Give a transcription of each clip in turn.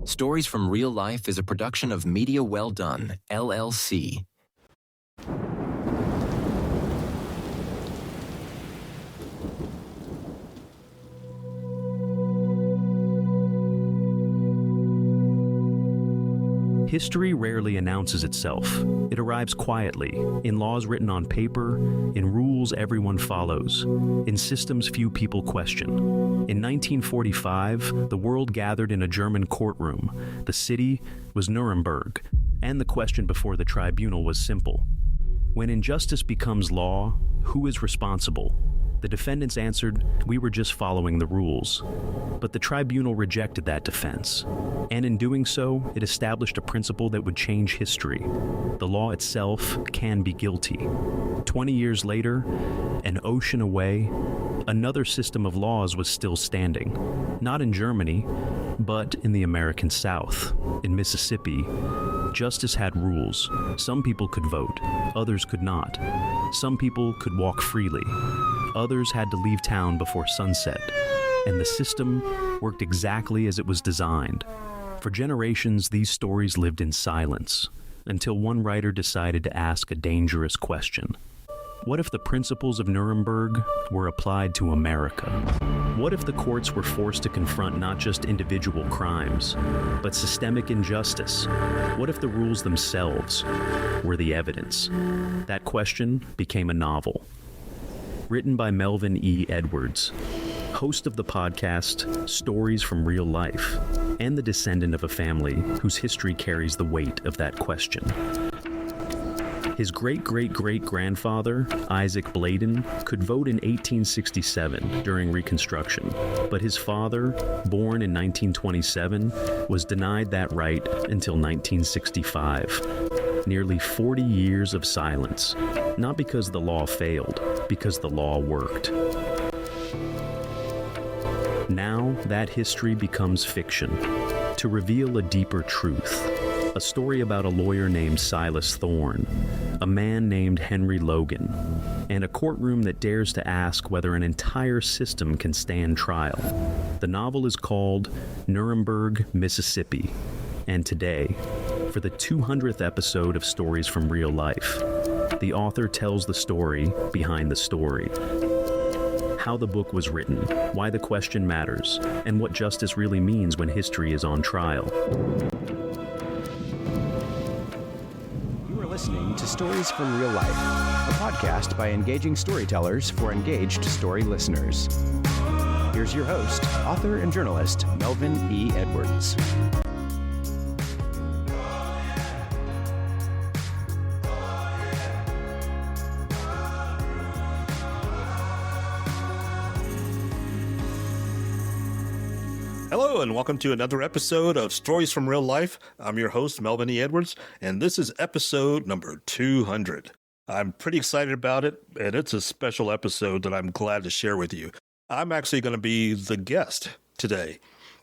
Stories from Real Life is a production of Media Well Done, LLC. History rarely announces itself. It arrives quietly, in laws written on paper, in rules everyone follows, in systems few people question. In 1945, the world gathered in a German courtroom. The city was Nuremberg, and the question before the tribunal was simple. When injustice becomes law, who is responsible? The defendants answered, "We were just following the rules." But the tribunal rejected that defense. And in doing so, it established a principle that would change history. The law itself can be guilty. 20 years later, an ocean away, another system of laws was still standing. Not in Germany, but in the American South. In Mississippi, justice had rules. Some people could vote, others could not. Some people could walk freely. Others had to leave town before sunset, and the system worked exactly as it was designed. For generations, these stories lived in silence, until one writer decided to ask a dangerous question. What if the principles of Nuremberg were applied to America? What if the courts were forced to confront not just individual crimes, but systemic injustice? What if the rules themselves were the evidence? That question became a novel. Written by Melvin E. Edwards, host of the podcast Stories from Real Life, and the descendant of a family whose history carries the weight of that question. His great-great-great-grandfather, Isaac Bladen, could vote in 1867 during Reconstruction, but his father, born in 1927, was denied that right until 1965. Nearly 40 years of silence, not because the law failed, because the law worked. Now that history becomes fiction, to reveal a deeper truth. A story about a lawyer named Silas Thorne, a man named Henry Logan, and a courtroom that dares to ask whether an entire system can stand trial. The novel is called Nuremberg, Mississippi, and today, for the 200th episode of Stories from Real Life, the author tells the story behind the story. How the book was written, why the question matters, and what justice really means when history is on trial. You are listening to Stories from Real Life, a podcast by engaging storytellers for engaged story listeners. Here's your host, author and journalist, Melvin E. Edwards. Hello and welcome to another episode of Stories from Real Life. I'm your host, Melvin E. Edwards, and this is episode number 200. I'm pretty excited about it, and it's a special episode that I'm glad to share with you. I'm actually going to be the guest today,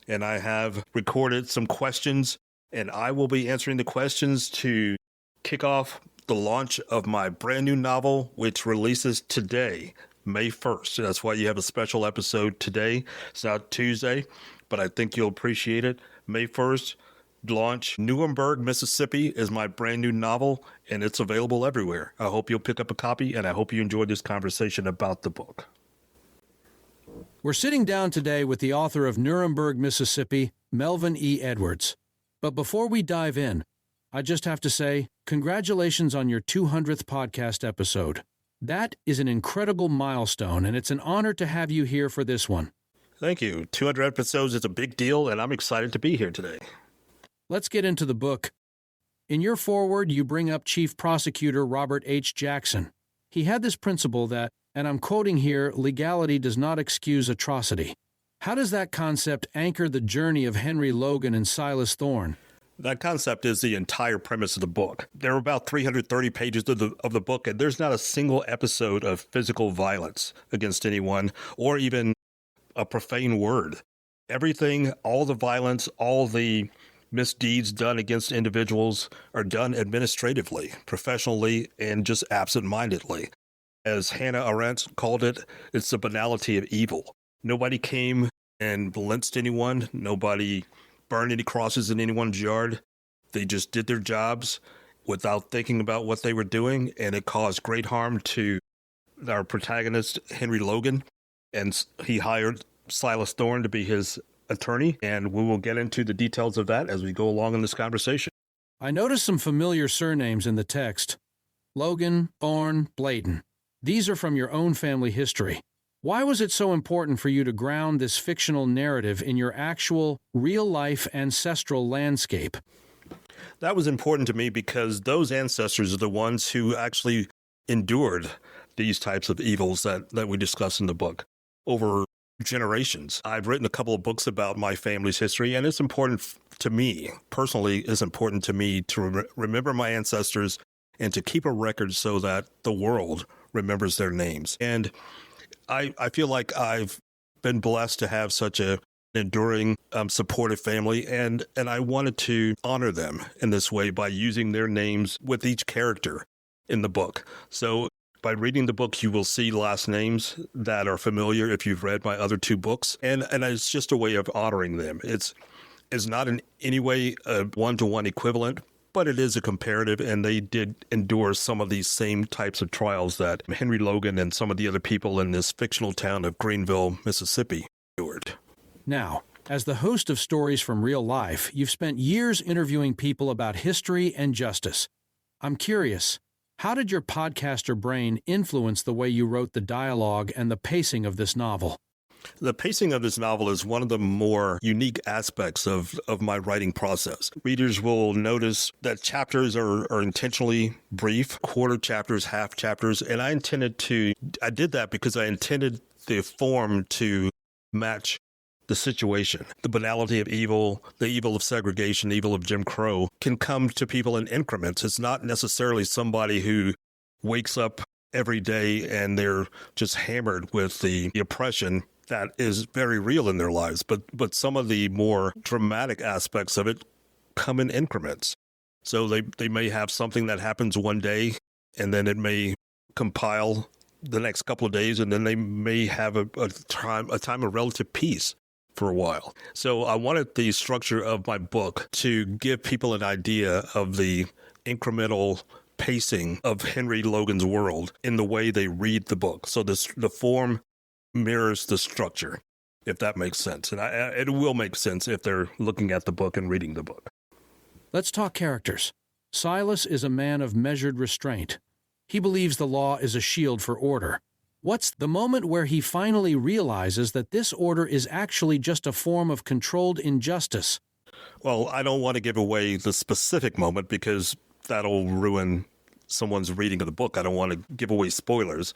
and I have recorded some questions, and I will be answering the questions to kick off the launch of my brand new novel, which releases today, May 1st. That's why you have a special episode today. It's not Tuesday, but I think you'll appreciate it. May 1st, launch. Nuremberg, Mississippi is my brand new novel, and it's available everywhere. I hope you'll pick up a copy, and I hope you enjoyed this conversation about the book. We're sitting down today with the author of Nuremberg, Mississippi, Melvin E. Edwards. But before we dive in, I just have to say, congratulations on your 200th podcast episode. That is an incredible milestone, and it's an honor to have you here for this one. Thank you. 200 episodes is a big deal, and I'm excited to be here today. Let's get into the book. In your foreword, you bring up Chief Prosecutor Robert H. Jackson. He had this principle that, and I'm quoting here, legality does not excuse atrocity. How does that concept anchor the journey of Henry Logan and Silas Thorne? That concept is the entire premise of the book. There are about 330 pages of the book, and there's not a single episode of physical violence against anyone or even a profane word. Everything, all the violence, all the misdeeds done against individuals are done administratively, professionally, and just absent-mindedly. As Hannah Arendt called it, it's the banality of evil. Nobody came and lynched anyone. Nobody burn any crosses in anyone's yard. They just did their jobs without thinking about what they were doing, and it caused great harm to our protagonist, Henry Logan, and he hired Silas Thorne to be his attorney, and we will get into the details of that as we go along in this conversation. I noticed some familiar surnames in the text. Logan, Thorne, Blayton. These are from your own family history. Why was it so important for you to ground this fictional narrative in your actual, real-life ancestral landscape? That was important to me because those ancestors are the ones who actually endured these types of evils that we discuss in the book over generations. I've written a couple of books about my family's history, and it's important to me, personally, it's important to me to remember my ancestors and to keep a record so that the world remembers their names. And I feel like I've been blessed to have such a enduring, supportive family, and I wanted to honor them in this way by using their names with each character in the book. So by reading the book, you will see last names that are familiar if you've read my other two books, and it's just a way of honoring them. It's not in any way a one-to-one equivalent, but it is a comparative, and they did endure some of these same types of trials that Henry Logan and some of the other people in this fictional town of Greenville, Mississippi, endured. Now, as the host of Stories from Real Life, you've spent years interviewing people about history and justice. I'm curious, how did your podcaster brain influence the way you wrote the dialogue and the pacing of this novel? The pacing of this novel is one of the more unique aspects of my writing process. Readers will notice that chapters are intentionally brief, quarter chapters, half chapters, and I did that because I intended the form to match the situation. The banality of evil, the evil of segregation, the evil of Jim Crow can come to people in increments. It's not necessarily somebody who wakes up every day and they're just hammered with the oppression that is very real in their lives. But some of the more dramatic aspects of it come in increments. So they may have something that happens one day, and then it may compile the next couple of days, and then they may have a time of relative peace for a while. So I wanted the structure of my book to give people an idea of the incremental pacing of Henry Logan's world in the way they read the book. So the form mirrors the structure, if that makes sense. And it will make sense if they're looking at the book and reading the book. Let's talk characters. Silas is a man of measured restraint. He believes the law is a shield for order. What's the moment where he finally realizes that this order is actually just a form of controlled injustice? Well, I don't want to give away the specific moment because that'll ruin someone's reading of the book. I don't want to give away spoilers.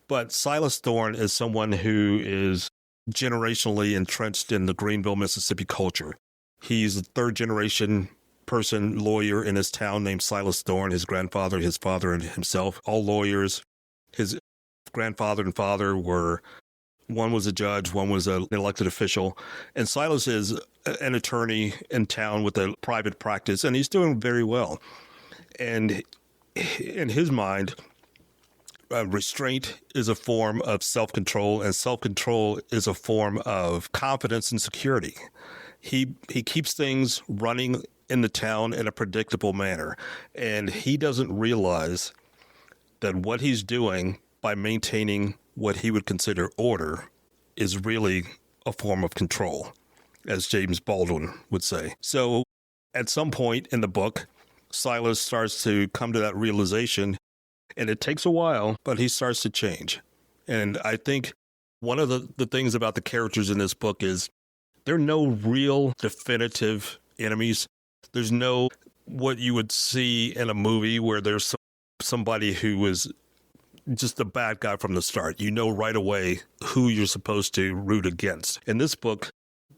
But Silas Thorne is someone who is generationally entrenched in the Greenville, Mississippi culture. He's a third-generation lawyer in his town named Silas Thorne, his grandfather, his father, and himself, all lawyers. His grandfather and father one was a judge, one was an elected official. And Silas is an attorney in town with a private practice, and he's doing very well. And in his mind, restraint is a form of self-control, and self-control is a form of confidence and security. He keeps things running in the town in a predictable manner, and he doesn't realize that what he's doing by maintaining what he would consider order is really a form of control, as James Baldwin would say. So at some point in the book, Silas starts to come to that realization, and it takes a while, but he starts to change. And I think one of the things about the characters in this book is there are no real definitive enemies. There's no what you would see in a movie where there's somebody who is just a bad guy from the start. You know right away who you're supposed to root against. In this book,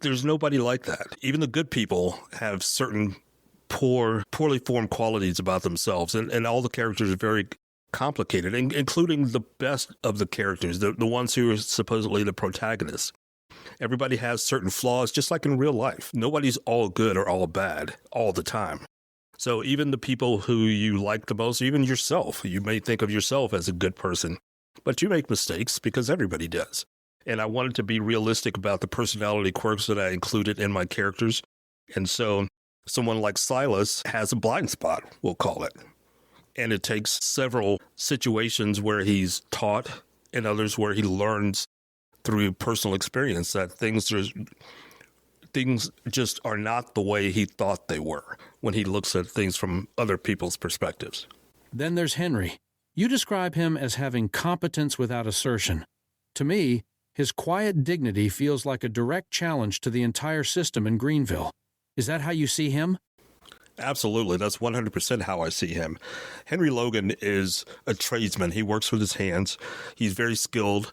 there's nobody like that. Even the good people have certain poorly formed qualities about themselves, and all the characters are very complicated, including the best of the characters, the ones who are supposedly the protagonists. Everybody has certain flaws, just like in real life. Nobody's all good or all bad all the time. So even the people who you like the most, even yourself, you may think of yourself as a good person, but you make mistakes because everybody does. And I wanted to be realistic about the personality quirks that I included in my characters And so someone like Silas has a blind spot, we'll call it. And it takes several situations where he's taught and others where he learns through personal experience that things just are not the way he thought they were when he looks at things from other people's perspectives. Then there's Henry. You describe him as having competence without assertion. To me, his quiet dignity feels like a direct challenge to the entire system in Greenville. Is that how you see him? Absolutely. That's 100% how I see him. Henry Logan is a tradesman. He works with his hands. He's very skilled.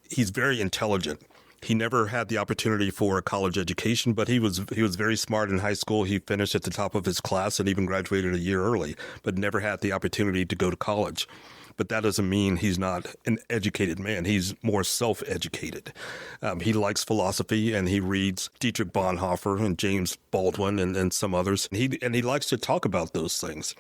He's very intelligent. He never had the opportunity for a college education, but he was very smart in high school. He finished at the top of his class and even graduated a year early, but never had the opportunity to go to college. But that doesn't mean he's not an educated man. He's more self-educated. He likes philosophy, and he reads Dietrich Bonhoeffer and James Baldwin and some others. And he likes to talk about those things.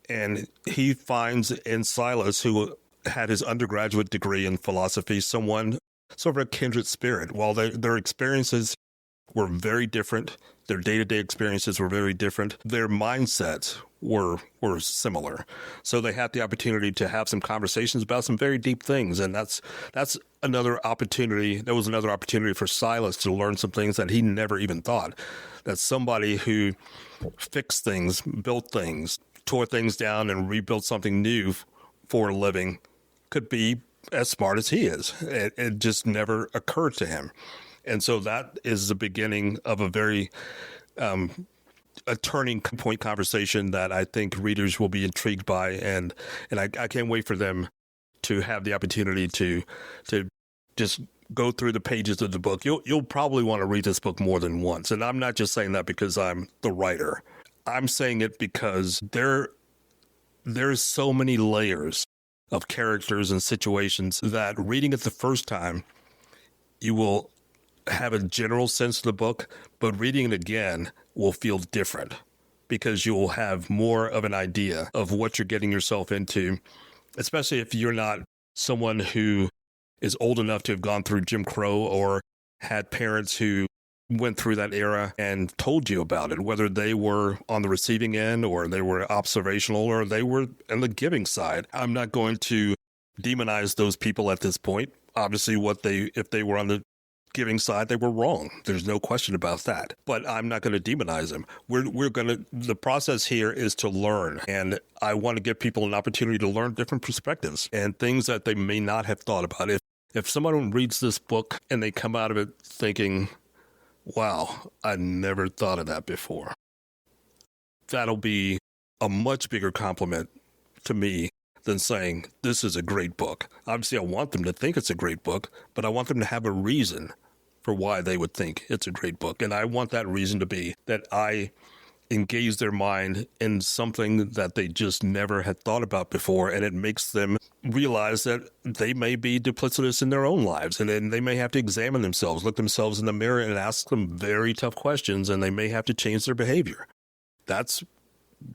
And he finds in Silas, who had his undergraduate degree in philosophy, someone sort of a kindred spirit. While their experiences were very different, their day-to-day experiences were very different, their mindsets were similar. So they had the opportunity to have some conversations about some very deep things. And that's another opportunity. There was another opportunity for Silas to learn some things that he never even thought. That somebody who fixed things, built things, tore things down and rebuilt something new for a living could be as smart as he is. It just never occurred to him. And so that is the beginning of a very a turning point conversation that I think readers will be intrigued by, and I can't wait for them to have the opportunity to just go through the pages of the book. You'll probably want to read this book more than once, and I'm not just saying that because I'm the writer. I'm saying it because there's so many layers of characters and situations that reading it the first time, you will have a general sense of the book, but reading it again will feel different because you will have more of an idea of what you're getting yourself into, especially if you're not someone who is old enough to have gone through Jim Crow or had parents who went through that era and told you about it, whether they were on the receiving end or they were observational or they were on the giving side. I'm not going to demonize those people at this point. Obviously, if they were on the giving side, they were wrong. There's no question about that. But I'm not going to demonize them. The process here is to learn. And I want to give people an opportunity to learn different perspectives and things that they may not have thought about. If someone reads this book and they come out of it thinking, wow, I never thought of that before, that'll be a much bigger compliment to me than saying, this is a great book. Obviously, I want them to think it's a great book, but I want them to have a reason for why they would think it's a great book. And I want that reason to be that I engage their mind in something that they just never had thought about before, and it makes them realize that they may be duplicitous in their own lives, and then they may have to examine themselves, look themselves in the mirror and ask them very tough questions, and they may have to change their behavior. That's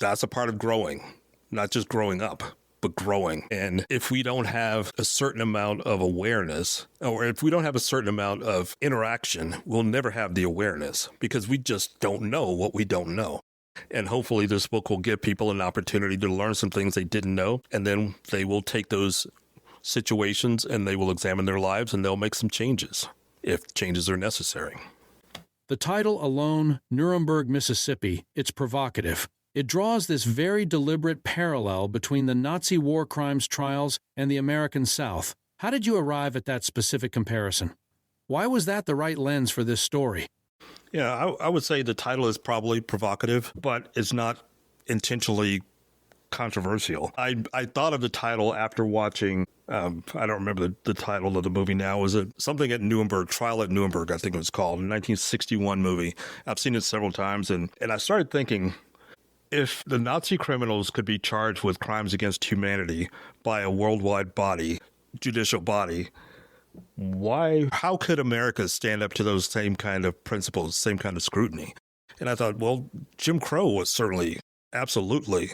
a part of growing, not just growing up, but growing. And if we don't have a certain amount of awareness, or if we don't have a certain amount of interaction, we'll never have the awareness because we just don't know what we don't know. And hopefully this book will give people an opportunity to learn some things they didn't know, and then they will take those situations and they will examine their lives and they'll make some changes if changes are necessary. The title alone, Nuremberg, Mississippi, it's provocative. It draws this very deliberate parallel between the Nazi war crimes trials and the American South. How did you arrive at that specific comparison? Why was that the right lens for this story? Yeah, I would say the title is probably provocative, but it's not intentionally controversial. I thought of the title after watching, I don't remember the title of the movie now. Was it something at Nuremberg, Trial at Nuremberg, I think it was called, a 1961 movie. I've seen it several times, and I started thinking, if the Nazi criminals could be charged with crimes against humanity by a worldwide body, judicial body, how could America stand up to those same kind of principles, same kind of scrutiny? And I thought, well, Jim Crow was certainly, absolutely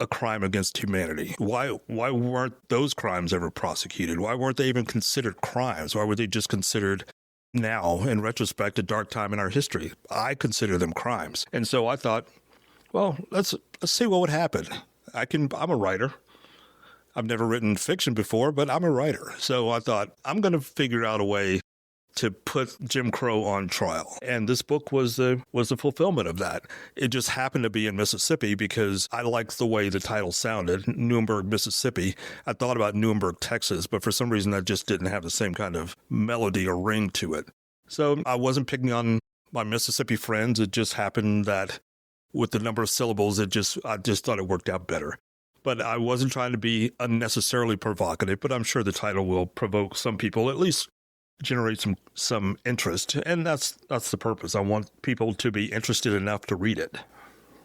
a crime against humanity. Why weren't those crimes ever prosecuted? Why weren't they even considered crimes? Why were they just considered now, in retrospect, a dark time in our history. I consider them crimes. And so I thought, well, let's see what would happen. I'm a writer. I've never written fiction before, but I'm a writer. So I thought, I'm going to figure out a way to put Jim Crow on trial. And this book was the fulfillment of that. It just happened to be in Mississippi because I liked the way the title sounded, Nuremberg, Mississippi. I thought about Nuremberg, Texas, but for some reason that just didn't have the same kind of melody or ring to it. So I wasn't picking on my Mississippi friends. It just happened that with the number of syllables, I just thought it worked out better. But I wasn't trying to be unnecessarily provocative, but I'm sure the title will provoke some people, at least generate some interest, and that's the purpose. I want people to be interested enough to read it.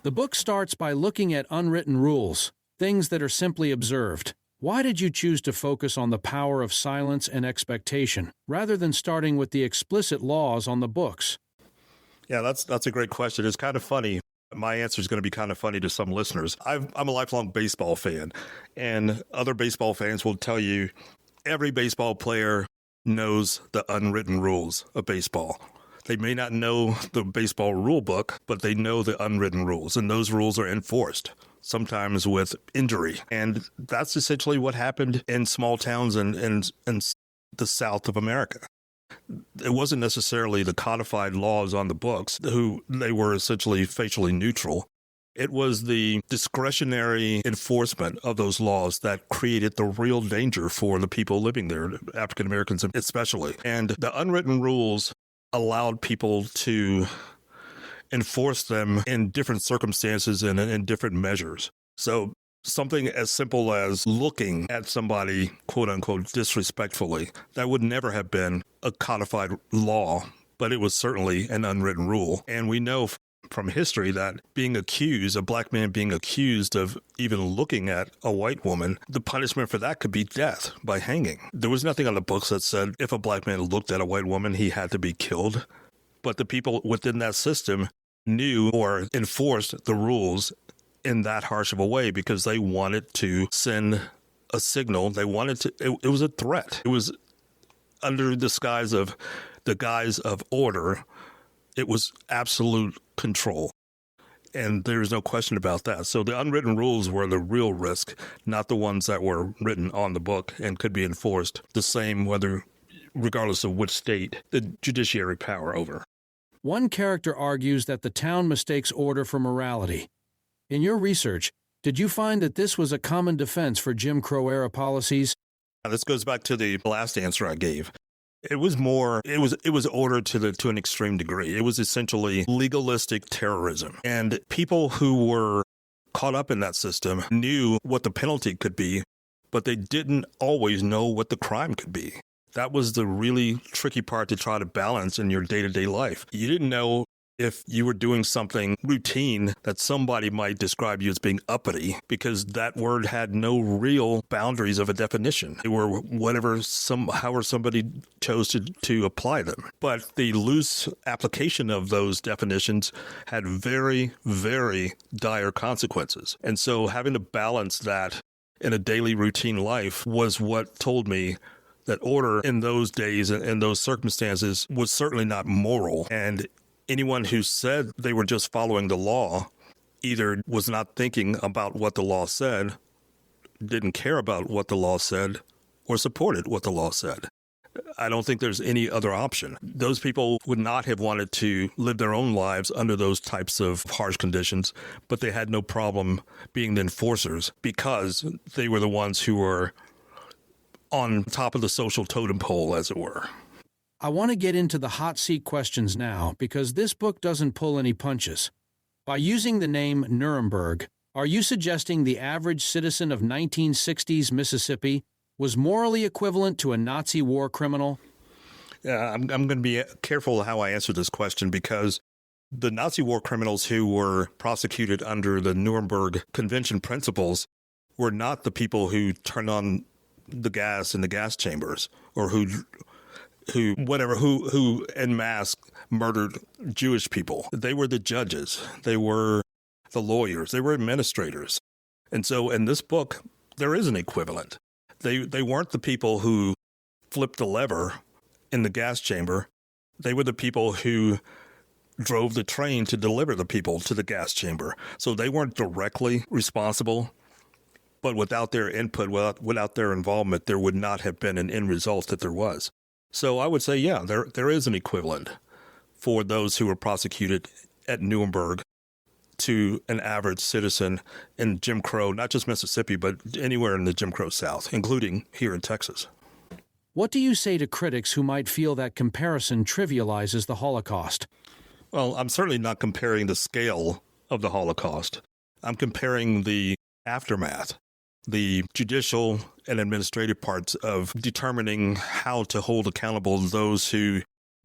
The book starts by looking at unwritten rules, things that are simply observed. Why did you choose to focus on the power of silence and expectation, rather than starting with the explicit laws on the books? Yeah, that's a great question. It's kind of funny. My answer is going to be kind of funny to some listeners. I'm a lifelong baseball fan, and other baseball fans will tell you every baseball player knows the unwritten rules of baseball. They may not know the baseball rule book, but they know the unwritten rules, and those rules are enforced, sometimes with injury. And that's essentially what happened in small towns in the South of America. It wasn't necessarily the codified laws on the books, they were essentially facially neutral. It was the discretionary enforcement of those laws that created the real danger for the people living there, African Americans especially. And the unwritten rules allowed people to enforce them in different circumstances and in different measures. So something as simple as looking at somebody, quote unquote, disrespectfully, that would never have been a codified law, but it was certainly an unwritten rule. And we know from history that a black man being accused of even looking at a white woman, the punishment for that could be death by hanging. There was nothing on the books that said if a black man looked at a white woman, he had to be killed. But the people within that system knew or enforced the rules in that harsh of a way because they wanted to send a signal. They wanted to, it was a threat. It was under the guise of order. It was absolute control. And there's no question about that. So the unwritten rules were the real risk, not the ones that were written on the book and could be enforced the same regardless of which state the judiciary power over. One character argues that the town mistakes order for morality. In your research, did you find that this was a common defense for Jim Crow-era policies? This goes back to the last answer I gave. It was order to an extreme degree. It was essentially legalistic terrorism. And people who were caught up in that system knew what the penalty could be, but they didn't always know what the crime could be. That was the really tricky part to try to balance in your day-to-day life. You didn't know if you were doing something routine that somebody might describe you as being uppity, because that word had no real boundaries of a definition. They were however somebody chose to apply them. But the loose application of those definitions had very, very dire consequences. And so having to balance that in a daily routine life was what told me that order in those days and in those circumstances was certainly not moral. And anyone who said they were just following the law either was not thinking about what the law said, didn't care about what the law said, or supported what the law said. I don't think there's any other option. Those people would not have wanted to live their own lives under those types of harsh conditions, but they had no problem being the enforcers because they were the ones who were on top of the social totem pole, as it were. I want to get into the hot seat questions now because this book doesn't pull any punches. By using the name Nuremberg, are you suggesting the average citizen of 1960s Mississippi was morally equivalent to a Nazi war criminal? Yeah, I'm going to be careful how I answer this question because the Nazi war criminals who were prosecuted under the Nuremberg Convention principles were not the people who turned on the gas in the gas chambers or who en masse murdered Jewish people. They were the judges. They were the lawyers. They were administrators. And so in this book, there is an equivalent. They weren't the people who flipped the lever in the gas chamber They were the people who drove the train to deliver the people to the gas chamber. So they weren't directly responsible, but without their input, without their involvement, there would not have been an end result that there was. So I would say, yeah, there is an equivalent for those who were prosecuted at Nuremberg to an average citizen in Jim Crow, not just Mississippi, but anywhere in the Jim Crow South, including here in Texas. What do you say to critics who might feel that comparison trivializes the Holocaust? Well, I'm certainly not comparing the scale of the Holocaust. I'm comparing the aftermath, the judicial and administrative parts of determining how to hold accountable those who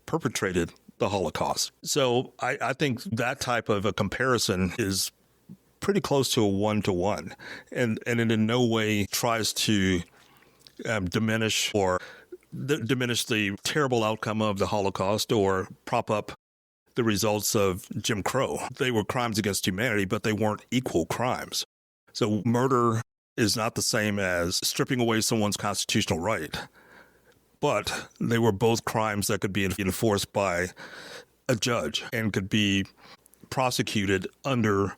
perpetrated the Holocaust. So I think that type of a comparison is pretty close to a one-to-one, and it in no way tries to diminish the terrible outcome of the Holocaust or prop up the results of Jim Crow. They were crimes against humanity, but they weren't equal crimes. So murder is not the same as stripping away someone's constitutional right. But they were both crimes that could be enforced by a judge and could be prosecuted under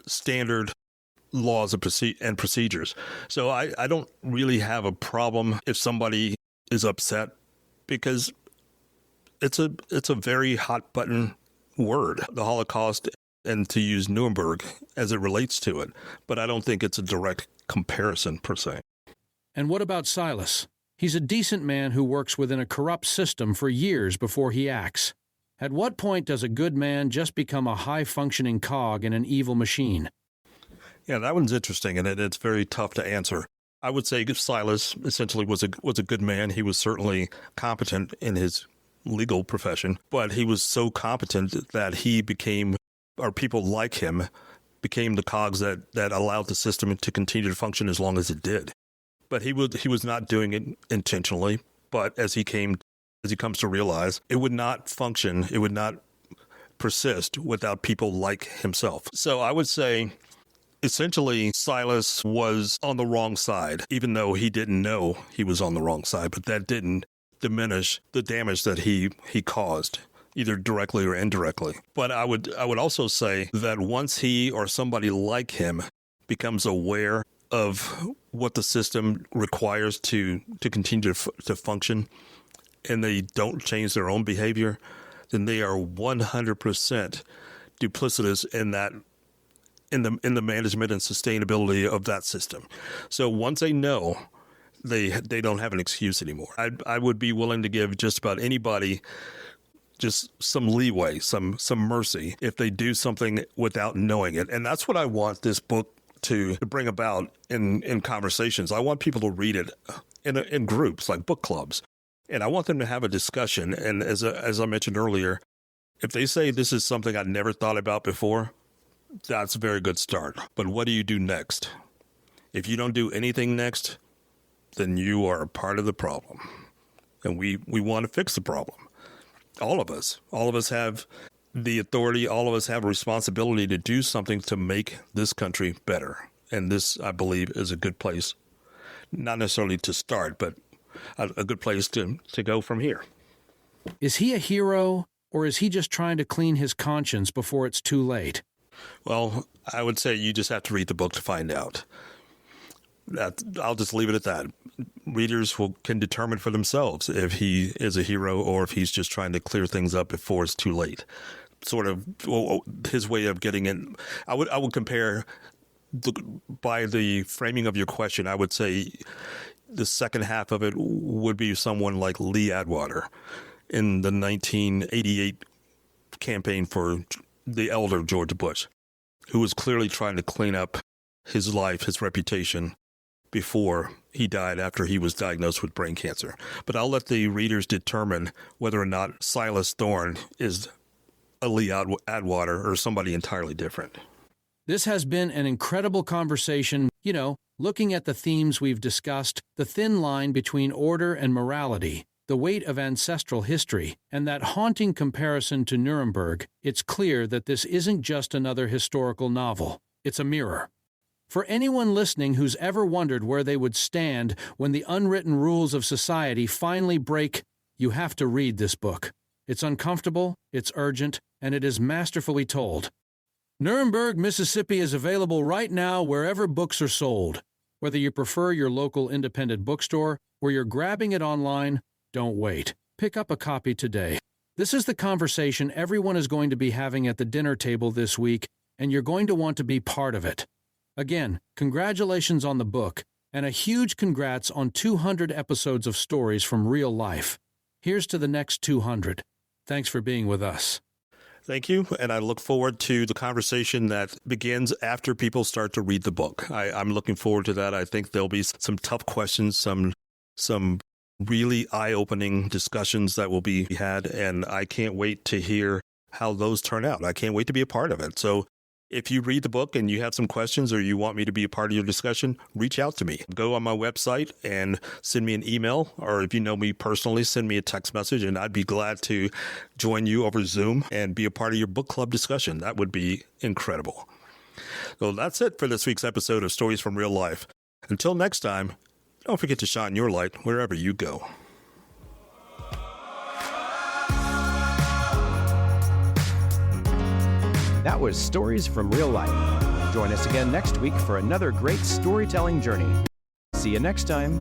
standard laws and procedures. So I don't really have a problem if somebody is upset, because it's a very hot button word, the Holocaust, and to use Nuremberg as it relates to it. But I don't think it's a direct comparison per se. And what about Silas? He's a decent man who works within a corrupt system for years before he acts. At what point does a good man just become a high-functioning cog in an evil machine? Yeah, that one's interesting, and it's very tough to answer. I would say Silas essentially was a good man. He was certainly competent in his legal profession, but he was so competent that he became, or people like him, became the cogs that allowed the system to continue to function as long as it did. But he was not doing it intentionally. But as he comes to realize, it would not function, it would not persist without people like himself. So I would say, essentially, Silas was on the wrong side, even though he didn't know he was on the wrong side. But that didn't diminish the damage that he caused, either directly or indirectly. But I would also say that once he or somebody like him becomes aware of what the system requires to continue to function, and they don't change their own behavior, then they are 100% duplicitous in the management and sustainability of that system. So once they know, they don't have an excuse anymore. I would be willing to give just about anybody just some leeway, some mercy if they do something without knowing it. And that's what I want this book to bring about in conversations. I want people to read it in groups, like book clubs. And I want them to have a discussion. And as I mentioned earlier, if they say this is something I never thought about before, that's a very good start. But what do you do next? If you don't do anything next, then you are a part of the problem. And we want to fix the problem. All of us have the authority. All of us have a responsibility to do something to make this country better. And this, I believe, is a good place, not necessarily to start, but a good place to go from here. Is he a hero, or is he just trying to clean his conscience before it's too late? Well, I would say you just have to read the book to find out. I'll just leave it at that. Readers can determine for themselves if he is a hero or if he's just trying to clear things up before it's too late. Sort of his way of getting in. I would compare, by the framing of your question, I would say the second half of it would be someone like Lee Atwater in the 1988 campaign for the elder George Bush, who was clearly trying to clean up his life, his reputation, before he died after he was diagnosed with brain cancer. But I'll let the readers determine whether or not Silas Thorne is a Lee Atwater or somebody entirely different. This has been an incredible conversation, looking at the themes we've discussed, the thin line between order and morality, the weight of ancestral history, and that haunting comparison to Nuremberg. It's clear that this isn't just another historical novel. It's a mirror. For anyone listening who's ever wondered where they would stand when the unwritten rules of society finally break, you have to read this book. It's uncomfortable, it's urgent, and it is masterfully told. Nuremberg, Mississippi is available right now wherever books are sold. Whether you prefer your local independent bookstore or you're grabbing it online, don't wait. Pick up a copy today. This is the conversation everyone is going to be having at the dinner table this week, and you're going to want to be part of it. Again, congratulations on the book, and a huge congrats on 200 episodes of Stories from Real Life. Here's to the next 200. Thanks for being with us. Thank you, and I look forward to the conversation that begins after people start to read the book. I'm looking forward to that. I think there'll be some tough questions, some really eye-opening discussions that will be had, and I can't wait to hear how those turn out. I can't wait to be a part of it. So if you read the book and you have some questions or you want me to be a part of your discussion, reach out to me. Go on my website and send me an email, or if you know me personally, send me a text message, and I'd be glad to join you over Zoom and be a part of your book club discussion. That would be incredible. So that's it for this week's episode of Stories from Real Life. Until next time, don't forget to shine your light wherever you go. That was Stories from Real Life. Join us again next week for another great storytelling journey. See you next time.